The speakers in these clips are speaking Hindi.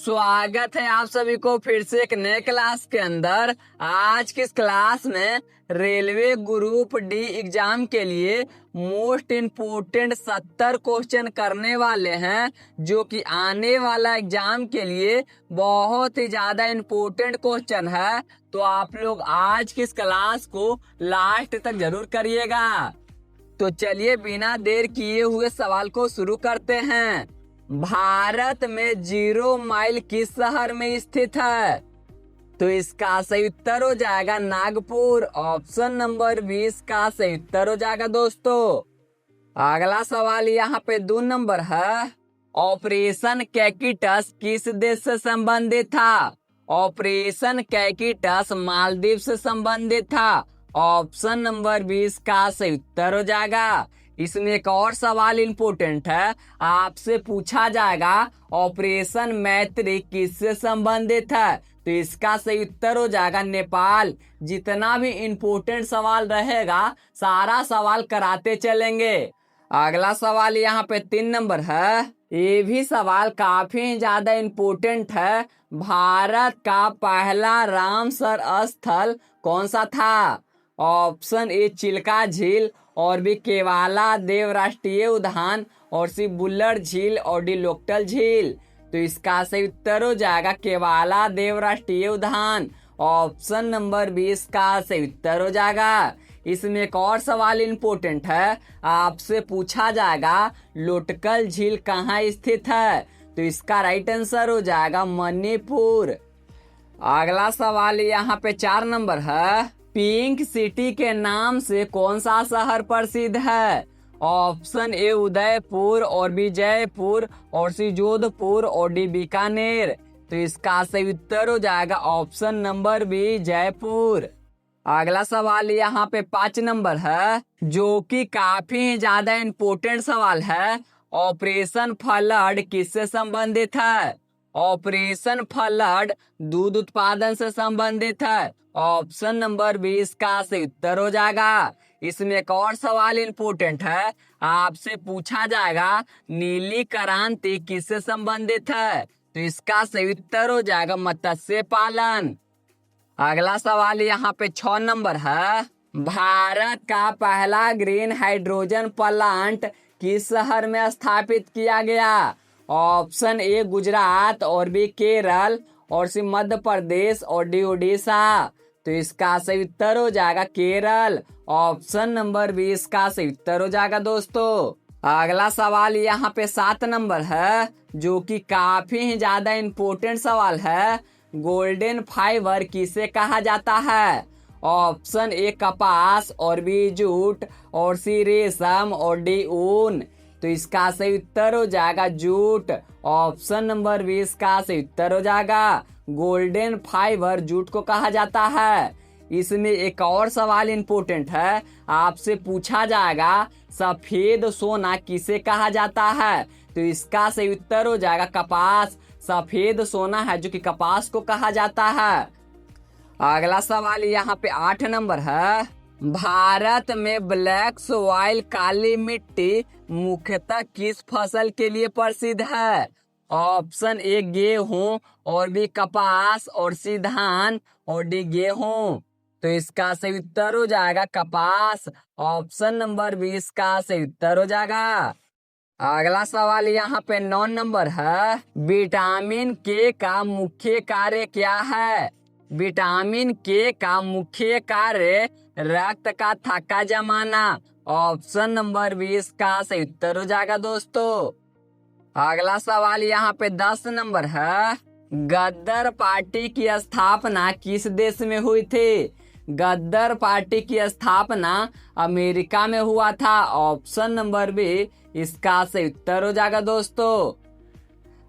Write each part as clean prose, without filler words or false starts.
स्वागत है आप सभी को फिर से एक नए क्लास के अंदर। आज की इस क्लास में रेलवे ग्रुप डी एग्जाम के लिए मोस्ट इम्पोर्टेंट 70 क्वेश्चन करने वाले हैं, जो कि आने वाला एग्जाम के लिए बहुत ही ज्यादा इम्पोर्टेंट क्वेश्चन है। तो आप लोग आज की इस क्लास को लास्ट तक जरूर करिएगा। तो चलिए बिना देर किए हुए सवाल को शुरू करते हैं। भारत में 0 माइल किस शहर में स्थित है? तो इसका सही उत्तर हो जाएगा नागपुर। ऑप्शन नंबर 20 का सही उत्तर हो जाएगा दोस्तों। अगला सवाल यहाँ पे 2 नंबर है। ऑपरेशन कैकिटस किस देश से संबंधित था? ऑपरेशन कैकिटस मालदीव से संबंधित था। ऑप्शन नंबर 20 का सही उत्तर हो जाएगा। इसमें एक और सवाल इम्पोर्टेंट है, आपसे पूछा जाएगा ऑपरेशन मैत्री किससे संबंधित है? तो इसका सही उत्तर हो जाएगा नेपाल। जितना भी इम्पोर्टेंट सवाल रहेगा सारा सवाल कराते चलेंगे। अगला सवाल यहाँ पे 3 नंबर है। ये भी सवाल काफी ज्यादा इम्पोर्टेंट है। भारत का पहला रामसर स्थल कौन सा था? ऑप्शन ए चिल्का झील, और भी केवाला देव राष्ट्रीय उद्यान, और सी बुल्लर झील, और डी लोकटल झील। तो इसका सही उत्तर हो जाएगा केवाला देव राष्ट्रीय उद्यान। ऑप्शन नंबर 20 का सही उत्तर हो जाएगा। इसमें एक और सवाल इम्पोर्टेंट है, आपसे पूछा जाएगा लोटकल झील कहाँ स्थित है? तो इसका राइट आंसर हो जाएगा मणिपुर। अगला सवाल यहाँ पे 4 नंबर है। पिंक सिटी के नाम से कौन सा शहर प्रसिद्ध है? ऑप्शन ए उदयपुर, और बी जयपुर, और सी जोधपुर, और डी बीकानेर। तो इसका सही उत्तर हो जाएगा ऑप्शन नंबर बी जयपुर। अगला सवाल यहाँ पे 5 नंबर है, जो कि काफी ज्यादा इम्पोर्टेंट सवाल है। ऑपरेशन फ्लड किससे संबंधित है? ऑपरेशन फ्लड दूध उत्पादन से संबंधित है। ऑप्शन नंबर 20 का सही उत्तर हो जाएगा। इसमें एक और सवाल इम्पोर्टेंट है, आपसे पूछा जाएगा नीली क्रांति किससे संबंधित है? तो इसका सही उत्तर हो जाएगा मत्स्य पालन। अगला सवाल यहाँ पे 6 नंबर है। भारत का पहला ग्रीन हाइड्रोजन प्लांट किस शहर में स्थापित किया गया? ऑप्शन ए गुजरात, और बी केरल, और सी मध्य प्रदेश, और डी उड़ीसा। तो इसका सही उत्तर हो जाएगा केरल। ऑप्शन नंबर 20 का सही उत्तर हो जाएगा दोस्तों। अगला सवाल यहाँ पे 7 नंबर है, जो कि काफी ज्यादा इम्पोर्टेंट सवाल है। गोल्डन फाइबर किसे कहा जाता है? ऑप्शन ए कपास, और बी जूट, और सी रेशम, और डी ऊन। तो इसका सही उत्तर हो जाएगा जूट। ऑप्शन नंबर 20 का सही उत्तर हो जाएगा। गोल्डन फाइबर जूट को कहा जाता है। इसमें एक और सवाल इम्पोर्टेंट है, आपसे पूछा जाएगा सफेद सोना किसे कहा जाता है? तो इसका सही उत्तर हो जाएगा कपास। सफेद सोना है जो कि कपास को कहा जाता है। अगला सवाल यहाँ पे 8 नंबर है। भारत में ब्लैक सॉइल काली मिट्टी मुख्यतः किस फसल के लिए प्रसिद्ध है? ऑप्शन ए गेहूं, और बी कपास, और सी धान, और डी गेहूं। तो इसका सही उत्तर हो जाएगा कपास। ऑप्शन नंबर 20 का सही उत्तर हो जाएगा। अगला सवाल यहाँ पे 9 नंबर है। विटामिन के का मुख्य कार्य क्या है? विटामिन के का मुख्य कार्य रक्त का थक्का जमाना। ऑप्शन नंबर 20 का सही उत्तर हो जाएगा दोस्तों। अगला सवाल यहाँ पे 10 नंबर है। गद्दर पार्टी की स्थापना किस देश में हुई थी? गद्दर पार्टी की स्थापना अमेरिका में हुआ था। ऑप्शन नंबर बी इसका सही उत्तर हो जाएगा दोस्तों।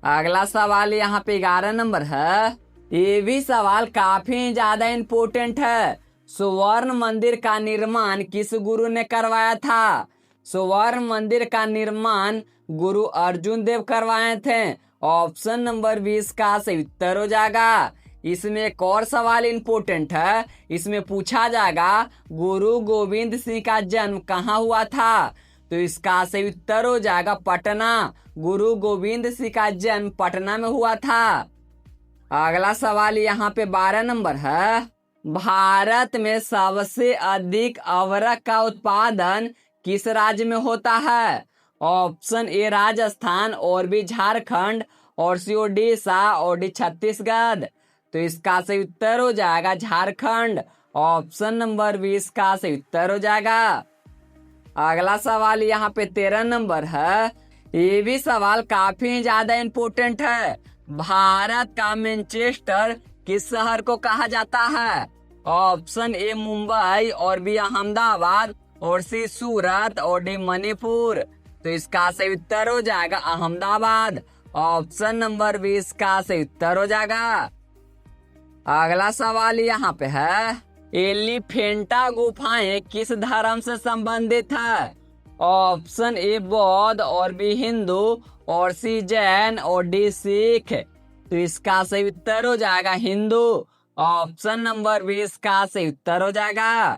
अगला सवाल यहाँ पे 11 नंबर है। ये भी सवाल काफी ज्यादा इम्पोर्टेंट है। स्वर्ण मंदिर का निर्माण किस गुरु ने करवाया था? स्वर्ण मंदिर का निर्माण गुरु अर्जुन देव करवाए थे। ऑप्शन नंबर 20 का सही उत्तर हो जाएगा। इसमें एक और सवाल इम्पोर्टेंट है, इसमें पूछा जाएगा गुरु गोविंद सिंह का जन्म कहाँ हुआ था? तो इसका सही उत्तर हो जाएगा पटना। गुरु गोविंद सिंह का जन्म पटना में हुआ था। अगला सवाल यहाँ पे 12 नंबर है, भारत में सबसे अधिक अवरक का उत्पादन किस राज्य में होता है? ऑप्शन ए राजस्थान, और बी झारखंड, और सी ओडिशा, और डी छत्तीसगढ़। तो इसका सही उत्तर हो जाएगा झारखंड। ऑप्शन नंबर 20 का सही उत्तर हो जाएगा। अगला सवाल यहाँ पे 13 नंबर है, ये भी सवाल काफी ज्यादा इम्पोर्टेंट है। भारत का मैनचेस्टर किस शहर को कहा जाता है? ऑप्शन ए मुंबई, और बी अहमदाबाद, और सी सूरत, और डी मणिपुर। तो इसका सही उत्तर हो जाएगा अहमदाबाद। ऑप्शन नंबर 20 का सही उत्तर हो जाएगा। अगला सवाल यहाँ पे है, एलिफेंटा गुफाएं किस धर्म से संबंधित है? ऑप्शन ए बौद्ध, और बी हिंदू, और सी जैन, और डी सिख। तो इसका सही उत्तर हो जाएगा हिंदू। ऑप्शन नंबर 20 का सही उत्तर हो जाएगा।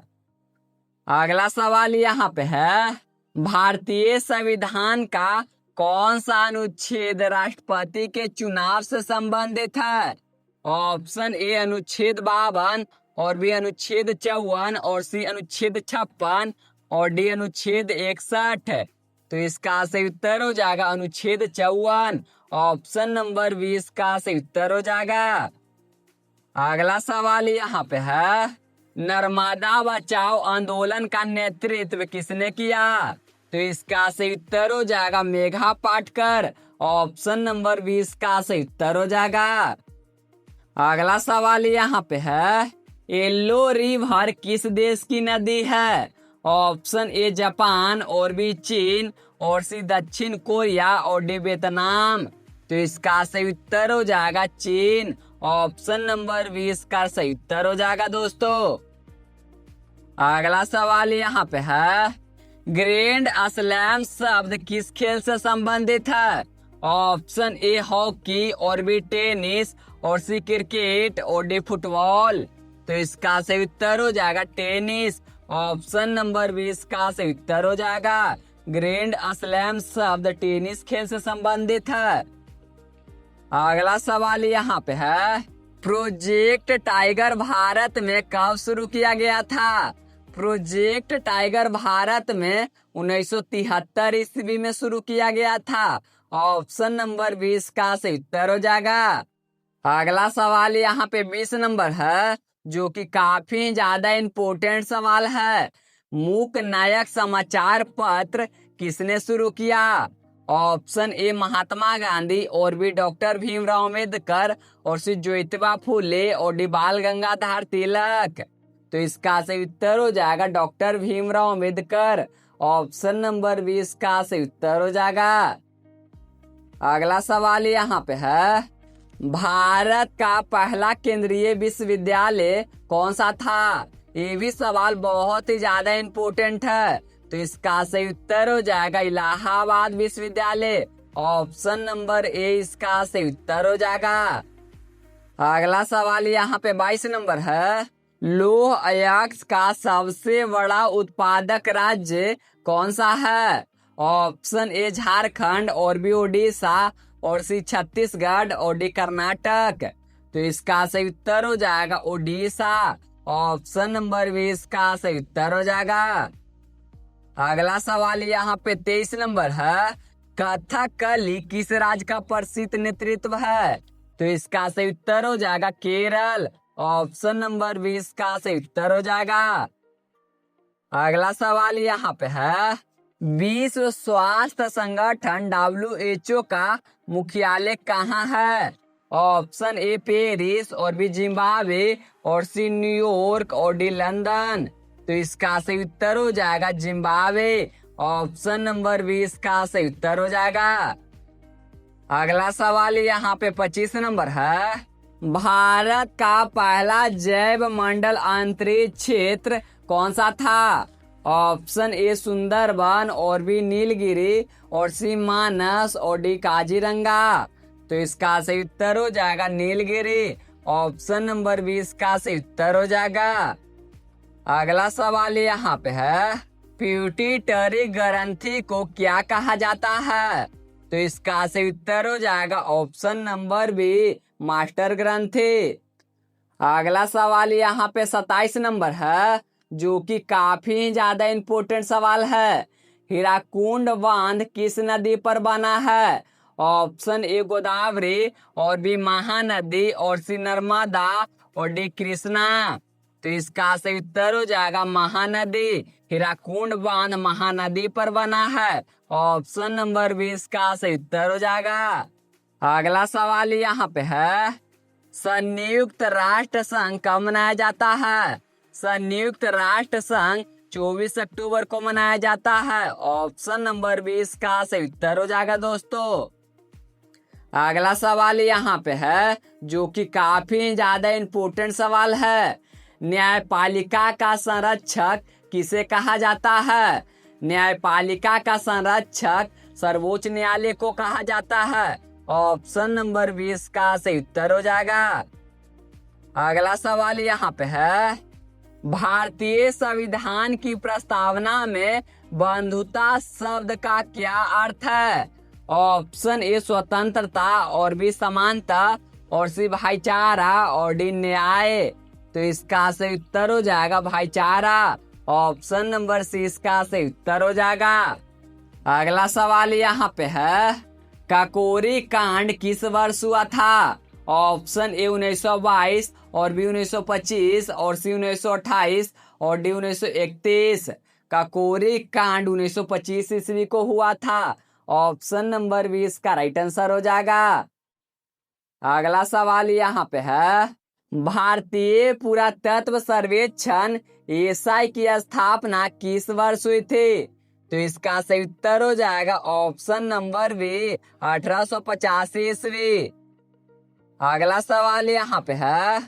अगला सवाल यहाँ पे है, भारतीय संविधान का कौन सा अनुच्छेद राष्ट्रपति के चुनाव से संबंधित है? ऑप्शन ए अनुच्छेद 52, और बी अनुच्छेद 54, और सी अनुच्छेद 56, और डी अनुच्छेद 61। तो इसका सही उत्तर हो जाएगा अनुच्छेद 54। ऑप्शन नंबर 20 का सही उत्तर हो जाएगा। अगला सवाल यहाँ पे है, नर्मदा बचाओ आंदोलन का नेतृत्व किसने किया? तो इसका सही उत्तर हो जाएगा मेघा पाटकर। ऑप्शन नंबर 20 का सही उत्तर हो जाएगा। अगला सवाल यहाँ पे है, येलो रिवर किस देश की नदी है? ऑप्शन ए जापान, और बी चीन, और सी दक्षिण कोरिया, और डी वियतनाम। तो इसका सही उत्तर हो जाएगा चीन। ऑप्शन नंबर 20 का सही उत्तर हो जाएगा दोस्तों। अगला सवाल यहाँ पे है, ग्रैंड स्लैम शब्द किस खेल से संबंधित है? ऑप्शन ए हॉकी, और बी टेनिस, और सी क्रिकेट, और डी फुटबॉल। तो इसका सही उत्तर हो जाएगा टेनिस। ऑप्शन नंबर 20 का सही उत्तर हो जाएगा। ग्रैंड स्लैम शब्द टेनिस खेल से संबंधित है। अगला सवाल यहाँ पे है, प्रोजेक्ट टाइगर भारत में कब शुरू किया गया था? प्रोजेक्ट टाइगर भारत में 1973 ईस्वी में शुरू किया गया था। ऑप्शन नंबर 20 का सही उत्तर हो जाएगा। अगला सवाल यहाँ पे 20 नंबर है, जो कि काफी ज्यादा इम्पोर्टेंट सवाल है। मूक नायक समाचार पत्र किसने शुरू किया? ऑप्शन ए महात्मा गांधी, और बी डॉक्टर भीमराव अम्बेडकर, और सी ज्योतिबा फूले, और डी बाल गंगाधर तिलक। तो इसका सही उत्तर हो जाएगा doctor Bhimrao Ambedkar. Option number 20 का सही उत्तर हो जाएगा। अगला सवाल यहाँ पे है, भारत का पहला केंद्रीय विश्वविद्यालय कौन सा था? ये भी सवाल बहुत ही ज्यादा इम्पोर्टेंट है। तो इसका सही उत्तर हो जाएगा इलाहाबाद विश्वविद्यालय। ऑप्शन नंबर ए इसका सही उत्तर हो जाएगा। अगला सवाल यहाँ पे 22 नंबर है, लौह अयस्क का सबसे बड़ा उत्पादक राज्य कौन सा है? ऑप्शन ए झारखंड, और बी ओडिशा, और सी छत्तीसगढ़, और डी कर्नाटक। तो इसका सही उत्तर हो जाएगा ओडिशा। ऑप्शन नंबर 20 का सही उत्तर हो जाएगा। अगला सवाल यहाँ पे 23 नंबर है, कथकली किस राज्य का प्रसिद्ध नृत्य है? तो इसका सही उत्तर हो जाएगा केरल। ऑप्शन नंबर 20 का सही उत्तर हो जाएगा। अगला सवाल यहाँ पे है, विश्व स्वास्थ्य संगठन WHO का मुख्यालय कहाँ है? ऑप्शन ए पेरिस, और बी जिम्बाब्वे, और सी न्यूयॉर्क, और डी लंदन। तो इसका सही उत्तर हो जाएगा जिम्बाब्वे। ऑप्शन नंबर 20 का सही उत्तर हो जाएगा। अगला सवाल यहाँ पे 25 नंबर है, भारत का पहला जैव मंडल अंतरिक्ष क्षेत्र कौन सा था? ऑप्शन ए सुंदरबन, और बी नीलगिरी, और सी मानस, और डी काजीरंगा। तो इसका सही उत्तर हो जाएगा नीलगिरी। ऑप्शन नंबर 20 का सही उत्तर हो जाएगा। अगला सवाल यहाँ पे है, पिट्यूटरी ग्रंथि को क्या कहा जाता है? तो इसका सही उत्तर हो जाएगा ऑप्शन नंबर बी मास्टर ग्रंथी। अगला सवाल यहाँ पे 27 नंबर है, जो कि काफी ज्यादा इम्पोर्टेंट सवाल है। हीराकुंड बांध किस नदी पर बना है? ऑप्शन ए गोदावरी, और बी महानदी, और सी नर्मदा, और डी कृष्णा। तो इसका सही उत्तर हो जाएगा महानदी। हीराकुंड बांध महानदी पर बना है। ऑप्शन नंबर 20 का सही उत्तर हो जाएगा। अगला सवाल यहाँ पे है, संयुक्त राष्ट्र संघ कब मनाया जाता है? संयुक्त राष्ट्र संघ 24 अक्टूबर को मनाया जाता है। ऑप्शन नंबर 20 का सही उत्तर हो जाएगा दोस्तों। अगला सवाल यहाँ पे है, जो कि काफी ज्यादा इम्पोर्टेंट सवाल है। न्यायपालिका का संरक्षक किसे कहा जाता है? न्यायपालिका का संरक्षक सर्वोच्च न्यायालय को कहा जाता है। ऑप्शन नंबर 20 का सही उत्तर हो जाएगा। अगला सवाल यहाँ पे है, भारतीय संविधान की प्रस्तावना में बंधुता शब्द का क्या अर्थ है? ऑप्शन ए स्वतंत्रता, और बी समानता, और सी भाईचारा, और डी न्याय। तो इसका सही उत्तर हो जाएगा भाईचारा। ऑप्शन नंबर सी इसका सही उत्तर हो जाएगा। अगला सवाल यहाँ पे है, काकोरी कांड किस वर्ष हुआ था? ऑप्शन ए 1922, और बी 1925, और सी 1928, और डी 1931। काकोरी कांड 1925 ईस्वी को हुआ था। ऑप्शन नंबर 20 का राइट आंसर हो जाएगा। अगला सवाल यहाँ पे है, भारतीय पुरातत्व सर्वेक्षण एसआई की स्थापना किस वर्ष हुई थी? तो इसका सही उत्तर हो जाएगा ऑप्शन नंबर बी 1885 ईस्वी। अगला सवाल यहाँ पे है,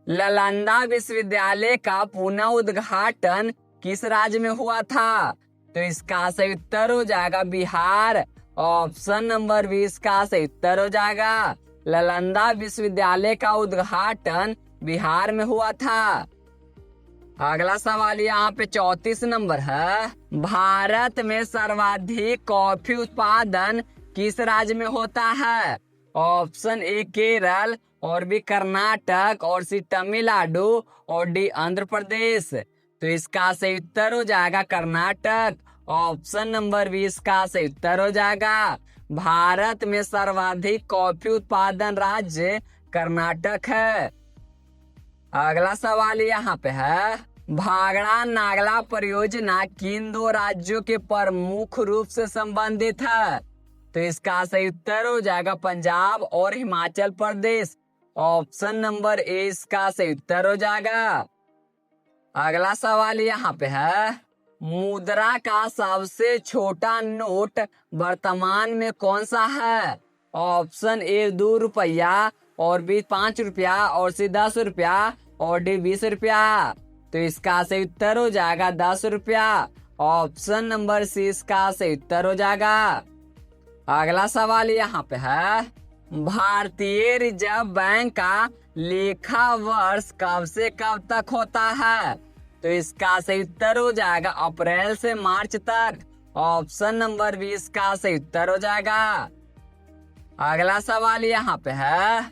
नालंदा विश्वविद्यालय का पुनः उद्घाटन किस राज्य में हुआ था? तो इसका सही उत्तर हो जाएगा बिहार। ऑप्शन नंबर 20 का सही उत्तर हो जाएगा। नालंदा विश्वविद्यालय का उद्घाटन बिहार में हुआ था। अगला सवाल यहाँ पे 34 नंबर है, भारत में सर्वाधिक कॉफी उत्पादन किस राज्य में होता है? ऑप्शन ए केरल, और बी कर्नाटक, और सी तमिलनाडु, और डी आंध्र प्रदेश। तो इसका सही उत्तर हो जाएगा कर्नाटक। ऑप्शन नंबर 20 का सही उत्तर हो जाएगा। भारत में सर्वाधिक कॉफी उत्पादन राज्य कर्नाटक है। अगला सवाल यहाँ पे है, भागड़ा नागला परियोजना किन दो राज्यों के प्रमुख रूप से संबंधित है? तो इसका सही उत्तर हो जाएगा पंजाब और Himachal Pradesh. Option number A इसका सही उत्तर हो जाएगा। अगला सवाल यहाँ पे है, मुद्रा का सबसे छोटा नोट वर्तमान में कौन सा है? ऑप्शन ए 2 रुपया, और बी 5 रुपया, और सी 10 रुपया, और डी 20 रुपया। तो इसका सही उत्तर हो जाएगा 10 रुपया। ऑप्शन नंबर सी इसका सही उत्तर हो जाएगा। अगला सवाल यहाँ पे है, भारतीय रिजर्व बैंक का लेखा वर्ष कब से कब तक होता है? तो इसका सही उत्तर हो जाएगा अप्रैल से मार्च तक। ऑप्शन नंबर 20 का सही उत्तर हो जाएगा। अगला सवाल यहाँ पे है,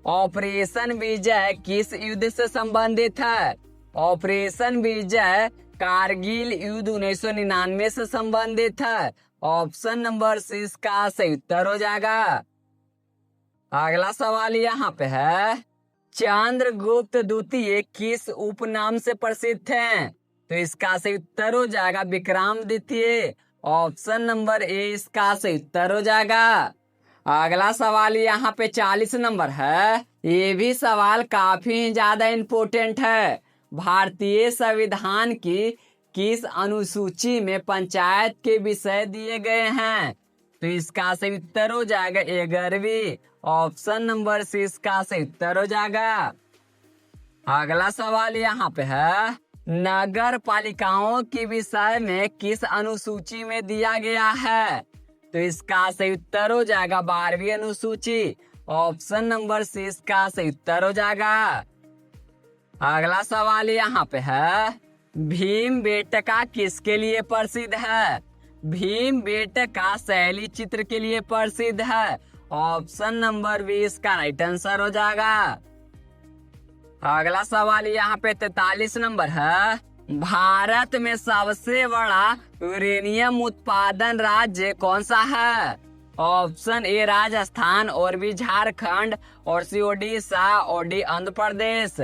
ऑपरेशन विजय किस युद्ध से संबंधित है? ऑपरेशन विजय कारगिल युद्ध 1999 से संबंधित है। ऑप्शन नंबर 6 का सही उत्तर हो जाएगा। अगला सवाल यहाँ पे है, चंद्रगुप्त द्वितीय किस उपनाम से प्रसिद्ध थे? तो इसका सही उत्तर हो जाएगा विक्रमादित्य। ऑप्शन नंबर ए इसका सही उत्तर हो जाएगा। अगला सवाल यहाँ पे 40 नंबर है, ये भी सवाल काफी ज्यादा इम्पोर्टेंट है। भारतीय संविधान की किस अनुसूची में पंचायत के विषय दिए गए हैं? तो इसका सही उत्तर हो जाएगा 11वीं। ऑप्शन नंबर सी इसका सही उत्तर हो जाएगा। अगला सवाल यहाँ पे है, नगर पालिकाओं के विषय में किस अनुसूची में दिया गया है? तो इसका सही उत्तर हो जाएगा 12वीं अनुसूची। ऑप्शन नंबर सी इसका सही उत्तर हो जाएगा। अगला सवाल यहाँ पे है, भीम बेटका किसके लिए प्रसिद्ध है? भीम बेटका शैली चित्र के लिए प्रसिद्ध है। ऑप्शन नंबर 20 का राइट आंसर हो जाएगा। अगला सवाल यहाँ पे 43 नंबर है। भारत में सबसे बड़ा यूरेनियम उत्पादन राज्य कौन सा है? ऑप्शन ए राजस्थान, और बी झारखंड, और सी ओडिशा, और डी आंध्र प्रदेश।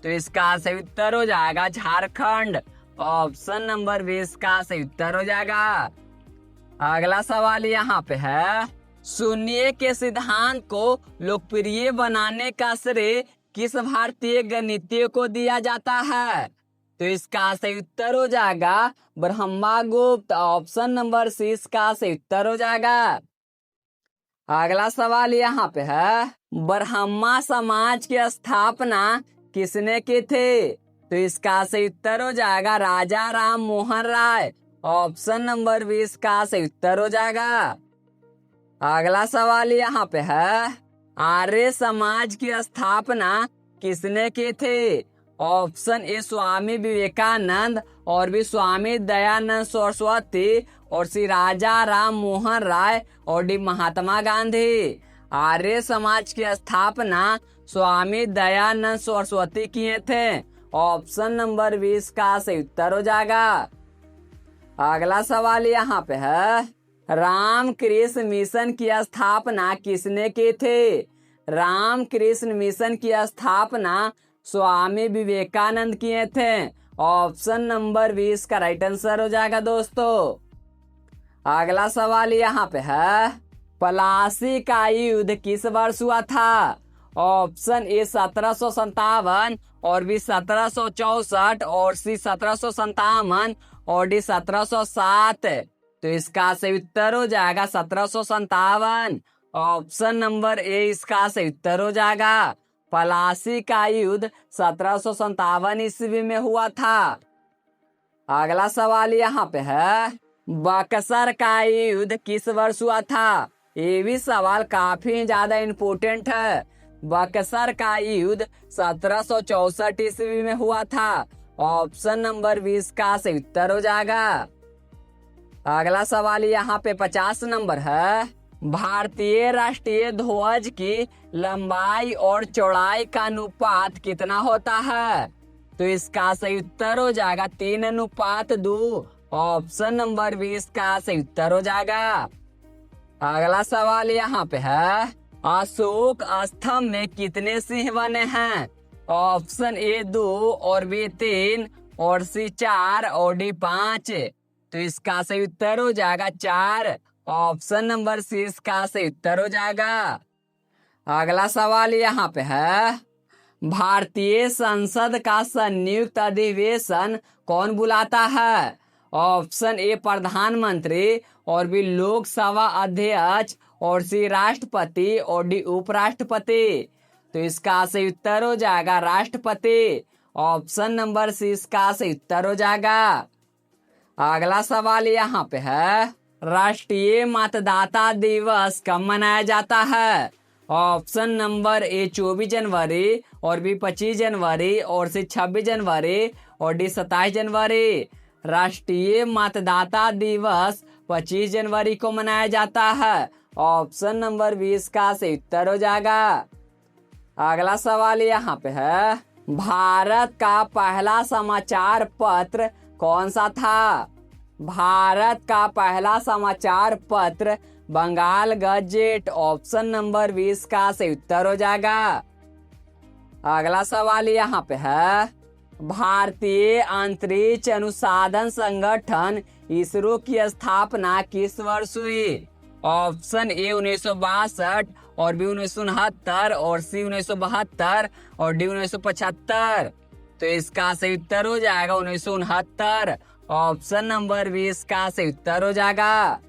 तो इसका सही उत्तर हो जाएगा झारखंड। ऑप्शन नंबर 20 का सही उत्तर हो जाएगा। अगला सवाल यहाँ पे है, शून्य के सिद्धांत को लोकप्रिय बनाने का श्रेय किस भारतीय गणितीय को दिया जाता है? तो इसका सही उत्तर हो जाएगा ब्रह्मगुप्त। ऑप्शन नंबर 6 इसका सही उत्तर हो जाएगा। अगला सवाल यहाँ पे है, ब्रह्मा समाज की स्थापना किसने की थी? तो इसका सही उत्तर हो जाएगा राजा राम मोहन राय। ऑप्शन नंबर 20 का सही उत्तर हो जाएगा। अगला सवाल यहाँ पे है, आर्य समाज की स्थापना किसने की थी? ऑप्शन ए स्वामी विवेकानंद, और भी स्वामी दयानंद सरस्वती, और सी राजा राम मोहन राय, और डी महात्मा गांधी। आर्य समाज की स्थापना स्वामी दयानंद सरस्वती किए थे। ऑप्शन नंबर 20 का सही उत्तर हो जाएगा। अगला सवाल यहाँ पे है, रामकृष्ण मिशन की स्थापना किसने की थी? रामकृष्ण मिशन की स्थापना स्वामी विवेकानंद किए थे। ऑप्शन नंबर 20 का राइट आंसर हो जाएगा दोस्तों। अगला सवाल यहाँ पे है, प्लासी का युद्ध किस वर्ष हुआ था? ऑप्शन ए 1757, और बी 1764, और सी 1757, और डी 1707। तो इसका सही उत्तर हो जाएगा 1757। ऑप्शन नंबर ए इसका सही उत्तर हो जाएगा। प्लासी का युद्ध 1757 ईस्वी में हुआ था। अगला सवाल यहाँ पे है, बक्सर का युद्ध किस वर्ष हुआ था? ये भी सवाल काफी ज्यादा इम्पोर्टेंट है। बक्सर का युद्ध 1764 ईस्वी में हुआ था। ऑप्शन नंबर 20 का सही उत्तर हो जाएगा। अगला सवाल यहाँ पे 50 नंबर है, भारतीय राष्ट्रीय ध्वज की लंबाई और चौड़ाई का अनुपात कितना होता है? तो इसका सही उत्तर हो जाएगा 3:2। ऑप्शन नंबर 20 का सही उत्तर हो जाएगा। अगला सवाल यहाँ पे है, अशोक स्तंभ में कितने सिंह बने हैं? ऑप्शन ए 2, और बी 3, और सी 4, और डी 5। तो इसका सही उत्तर हो जाएगा 4। ऑप्शन नंबर 6 का सही उत्तर हो जाएगा। अगला सवाल यहाँ पे है, भारतीय संसद का संयुक्त अधिवेशन कौन बुलाता है? ऑप्शन ए प्रधानमंत्री, और बी लोकसभा अध्यक्ष, और सी राष्ट्रपति, और डी उपराष्ट्रपति। तो इसका सही उत्तर हो जाएगा राष्ट्रपति। ऑप्शन नंबर 6 का सही उत्तर हो जाएगा। अगला सवाल यहाँ पे है, राष्ट्रीय मतदाता दिवस कब मनाया जाता है? ऑप्शन नंबर ए 24 जनवरी, और बी 25 जनवरी, और सी 26 जनवरी, और डी 27 जनवरी। राष्ट्रीय मतदाता दिवस 25 जनवरी को मनाया जाता है। ऑप्शन नंबर 20 का सही उत्तर हो जाएगा। अगला सवाल यहाँ पे है, भारत का पहला समाचार पत्र कौन सा था? भारत का पहला समाचार पत्र बंगाल गजेट। ऑप्शन नंबर 20 का सही उत्तर हो जाएगा। अगला सवाल यहाँ पे है, भारतीय अंतरिक्ष अनुसंधान संगठन इसरो की स्थापना किस वर्ष हुई? ऑप्शन ए 1962, और बी 1969, और सी 1972, और डी 1975। तो इसका सही उत्तर हो जाएगा 1969। ऑप्शन नंबर 20 का सही उत्तर हो जाएगा।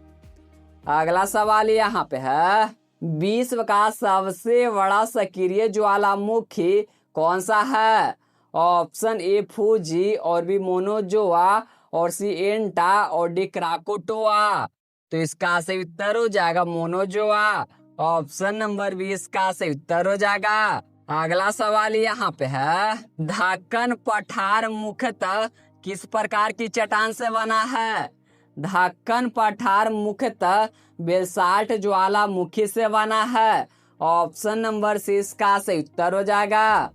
अगला सवाल यहाँ पे है, विश्व का सबसे बड़ा सक्रिय ज्वालामुखी कौन सा है? ऑप्शन ए फूजी, और बी मोनोजोआ, और सी एंटा, और डी क्राकोटोआ। तो इसका सही उत्तर हो जाएगा मोनोजोआ। ऑप्शन नंबर 20 का सही उत्तर हो जाएगा। अगला सवाल यहाँ पे है, दक्कन पठार मुख्यतः किस प्रकार की चट्टान से बना है? दक्कन पठार मुख्यतः बेसाल्ट ज्वालामुखी से बना है। ऑप्शन नंबर सी इसका सही उत्तर हो जाएगा।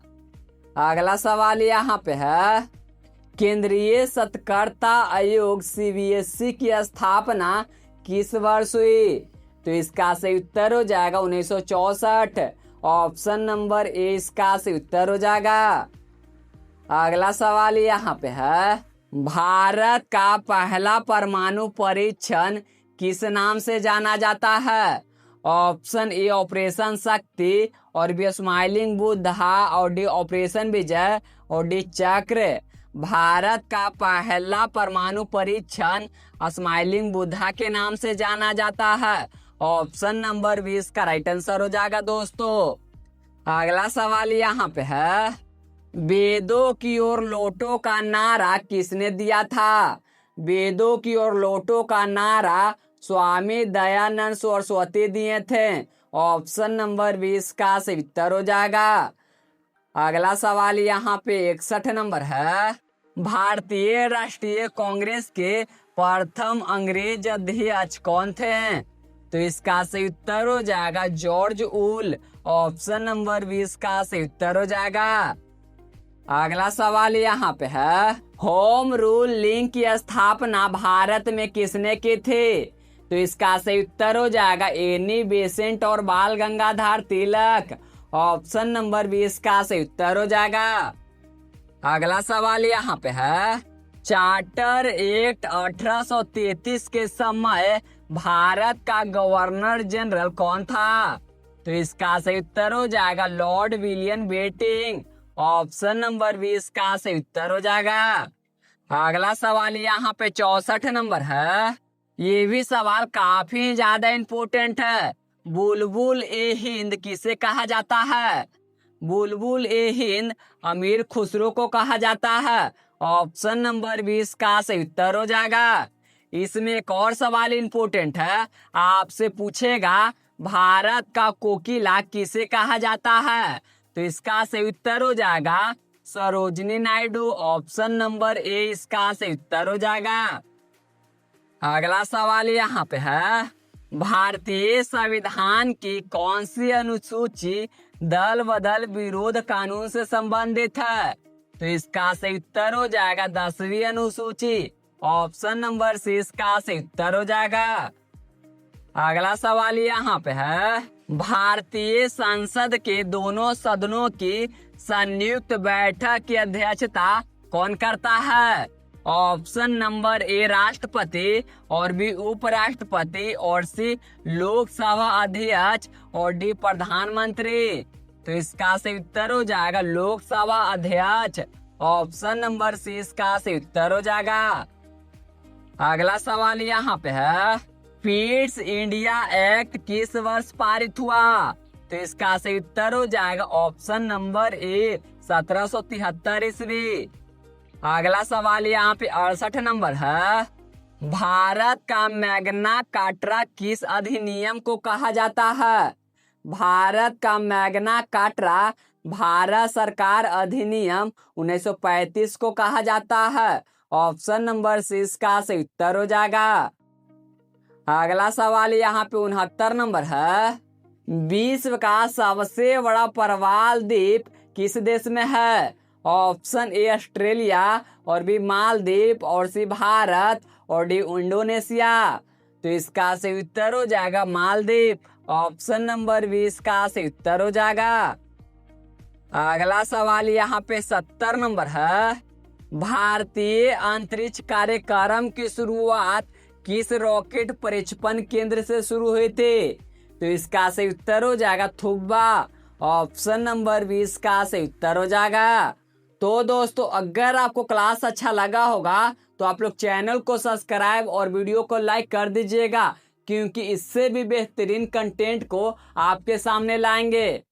अगला सवाल यहाँ पे है, केंद्रीय सतर्कता आयोग सीबीएसई की स्थापना किस वर्ष हुई? तो इसका सही उत्तर हो जाएगा 1964। ऑप्शन नंबर ए इसका सही उत्तर हो जाएगा। अगला सवाल यहाँ पे है, भारत का पहला परमाणु परीक्षण किस नाम से जाना जाता है? ऑप्शन ए ऑपरेशन शक्ति, और बी स्माइलिंग बुद्धा, और डी ऑपरेशन विजय, और डी चक्र। भारत का पहला परमाणु परीक्षण स्माइलिंग बुद्धा के नाम से जाना जाता है। ऑप्शन नंबर 20 का राइट आंसर हो जाएगा दोस्तों। अगला सवाल यहाँ पे है, वेदों की ओर लौटो का नारा किसने दिया था? वेदों की ओर लौटो का नारा स्वामी दयानंद सरस्वती दिए थे। ऑप्शन नंबर 20 का सही उत्तर हो जाएगा। अगला सवाल यहाँ पे 61 नंबर है, भारतीय राष्ट्रीय कांग्रेस के प्रथम अंग्रेज अध्यक्ष कौन थे? तो इसका सही उत्तर हो जाएगा जॉर्ज वुल। ऑप्शन नंबर 20 का सही उत्तर हो जाएगा। अगला सवाल यहाँ पे है, होम रूल लिंक की स्थापना भारत में किसने की थी? तो इसका सही उत्तर हो जाएगा एनी बेसेंट और बाल गंगाधर तिलक। ऑप्शन नंबर 20 का सही उत्तर हो जाएगा। अगला सवाल यहाँ पे है, चार्टर एक्ट 1833 के समय भारत का गवर्नर जनरल कौन था? तो इसका सही उत्तर हो जाएगा Lord William Bentinck. Option number 20 का सही उत्तर हो जाएगा। अगला सवाल यहाँ पे 64 नंबर है, ये भी सवाल काफी ज्यादा इम्पोर्टेंट है। बुलबुल ए हिंद किसे कहा जाता है? बुलबुल ए हिंद अमीर खुसरो को कहा जाता है। ऑप्शन नंबर 20 का सही उत्तर हो जाएगा। इसमें एक और सवाल इम्पोर्टेंट है, आपसे पूछेगा भारत का कोकिला किसे कहा जाता है? तो इसका सही उत्तर हो जाएगा Sarojini Naidu. Option number A इसका सही उत्तर हो जाएगा। अगला सवाल यहाँ पे है, भारतीय संविधान की कौन सी अनुसूची दल बदल विरोध कानून से संबंधित है? तो इसका सही उत्तर हो जाएगा 10वीं अनुसूची। ऑप्शन नंबर सी इसका सही उत्तर हो जाएगा। अगला सवाल यहाँ पे है, भारतीय संसद के दोनों सदनों की संयुक्त बैठक की अध्यक्षता कौन करता है? ऑप्शन नंबर ए राष्ट्रपति, और बी उपराष्ट्रपति, और सी लोकसभा अध्यक्ष, और डी प्रधानमंत्री। तो इसका सही उत्तर हो जाएगा लोकसभा अध्यक्ष। ऑप्शन नंबर सी इसका सही उत्तर हो जाएगा। अगला सवाल यहाँ पे है, फीड्स इंडिया एक्ट किस वर्ष पारित हुआ? तो इसका सही उत्तर हो जाएगा ऑप्शन नंबर ए 1773 ईस्वी। अगला सवाल यहाँ पे 68 नंबर है, भारत का मैग्ना कार्टा किस अधिनियम को कहा जाता है? भारत का मैग्ना कार्टा भारत सरकार अधिनियम 1935 को कहा जाता है। ऑप्शन नंबर सी इसका सही उत्तर हो जाएगा। अगला सवाल यहाँ पे 69 नंबर है, विश्व का सबसे बड़ा प्रवाल द्वीप किस देश में है? ऑप्शन ए ऑस्ट्रेलिया, और बी मालदीव, और सी भारत, और डी इंडोनेशिया। तो इसका सही उत्तर हो जाएगा मालदीव। ऑप्शन नंबर 20 का सही उत्तर हो जाएगा। अगला सवाल यहाँ पे 70 नंबर है, भारतीय अंतरिक्ष कार्यक्रम की शुरुआत किस रॉकेट प्रक्षेपण केंद्र से शुरू हुई थी? तो इसका सही उत्तर हो जाएगा थुब्बा। ऑप्शन नंबर 20 का सही उत्तर हो जाएगा। तो दोस्तों, अगर आपको क्लास अच्छा लगा होगा तो आप लोग चैनल को सब्सक्राइब और वीडियो को लाइक कर दीजिएगा, क्योंकि इससे भी बेहतरीन कंटेंट को आपके सामने लाएंगे।